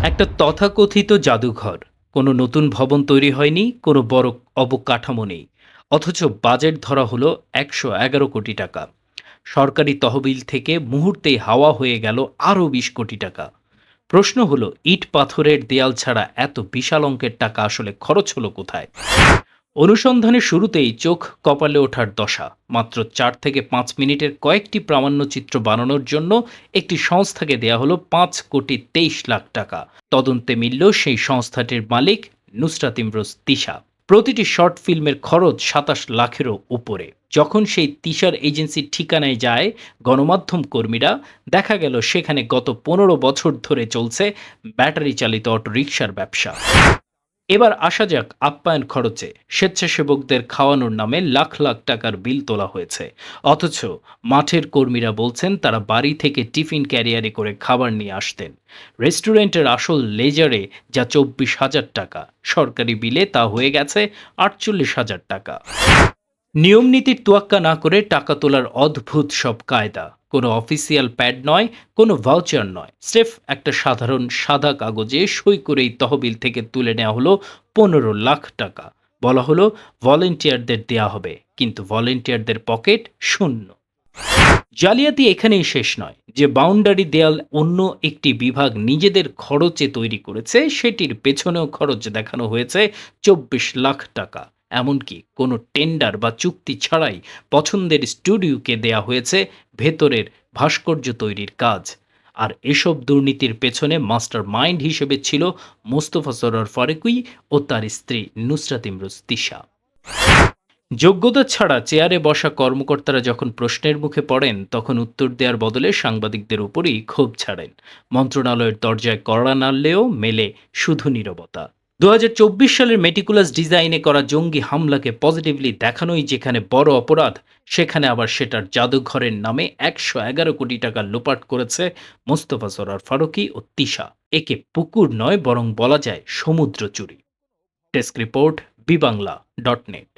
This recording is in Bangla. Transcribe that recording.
একটা তথাকথিত জাদুঘর। কোনো নতুন ভবন তৈরি হয়নি, কোনো বড় অবকাঠামো নেই। অথচ বাজেট ধরা হলো ১১১ কোটি টাকা। সরকারি তহবিল থেকে মুহূর্তেই হাওয়া হয়ে গেল আরও ২০ কোটি টাকা। প্রশ্ন হলো, ইট পাথরের দেয়াল ছাড়া এত বিশাল অঙ্কের টাকা আসলে খরচ হলো কোথায়? অনুসন্ধানের শুরুতেই চোখ কপালে ওঠার দশা। মাত্র ৪ থেকে ৫ মিনিটের কয়েকটি প্রামাণ্যচিত্র বানানোর জন্য একটি সংস্থাকে দেয়া হলো ৫,২৩,০০,০০০ টাকা। তদন্তে মিলল সেই সংস্থাটির মালিক নুসরাত ইমরোজ তিশা। প্রতিটি শর্ট ফিল্মের খরচ ২৭ লাখেরও উপরে। যখন সেই তিশার এজেন্সির ঠিকানায় যায় গণমাধ্যম কর্মীরা, দেখা গেল সেখানে গত ১৫ বছর ধরে চলছে ব্যাটারি চালিত অটোরিকশার ব্যবসা। এবার আসা যাক আপ্যায়ন খরচে। স্বেচ্ছাসেবকদের খাওয়ানোর নামে লাখ লাখ টাকার বিল তোলা হয়েছে। অথচ মাঠের কর্মীরা বলছেন তারা বাড়ি থেকে টিফিন ক্যারিয়ারে করে খাবার নিয়ে আসতেন। রেস্টুরেন্টের আসল লেজারে যা ২৪,০০০ টাকা, সরকারি বিলে তা হয়ে গেছে ৪৮,০০০ টাকা। নিয়মনীতির তোয়াক্কা না করে টাকা তোলার অদ্ভুত সব কায়দা। কোনো অফিসিয়াল প্যাড নয়, কোনো ভাউচার নয়, স্রেফ একটা সাধারণ সাদা কাগজে সই করেই তহবিল থেকে তুলে নেওয়া হলো ১৫ লাখ টাকা। বলা হলো ভলেন্টিয়ারদের দেয়া হবে, কিন্তু ভলেন্টিয়ারদের পকেট শূন্য। জালিয়াতি এখানেই শেষ নয়। যে বাউন্ডারি দেয়াল অন্য একটি বিভাগ নিজেদের খরচে তৈরি করেছে, সেটির পেছনেও খরচ দেখানো হয়েছে ২৪ লাখ টাকা। এমনকি কোনো টেন্ডার বা চুক্তি ছাড়াই পছন্দের স্টুডিওকে দেয়া হয়েছে ভেতরের ভাস্কর্য তৈরির কাজ। আর এসব দুর্নীতির পেছনে মাস্টার মাইন্ড হিসেবে ছিল মোস্তফা সরোয়ার ফারুকী ও তার স্ত্রী নুসরাত ইমরোজ তিশা। যোগ্যতা ছাড়া চেয়ারে বসা কর্মকর্তারা যখন প্রশ্নের মুখে পড়েন, তখন উত্তর দেওয়ার বদলে সাংবাদিকদের উপরই ক্ষোভ ছাড়েন। মন্ত্রণালয়ের দরজায় কড়া নাড়লেও মেলে শুধু নীরবতা। ২০২৪ সালের মেটিকুলাস ডিজাইনে করা জঙ্গি হামলাকে পজিটিভলি দেখানোই যেখানে বড় অপরাধ, সেখানে আবার সেটার জাদুঘরের নামে ১১১ কোটি টাকা লোপাট করেছে মোস্তফা সরোয়ার ফারুকী ও তিশা। একে পুকুর নয়, বরং বলা যায় সমুদ্র চুরি। Desk report, বিবাংলা.net।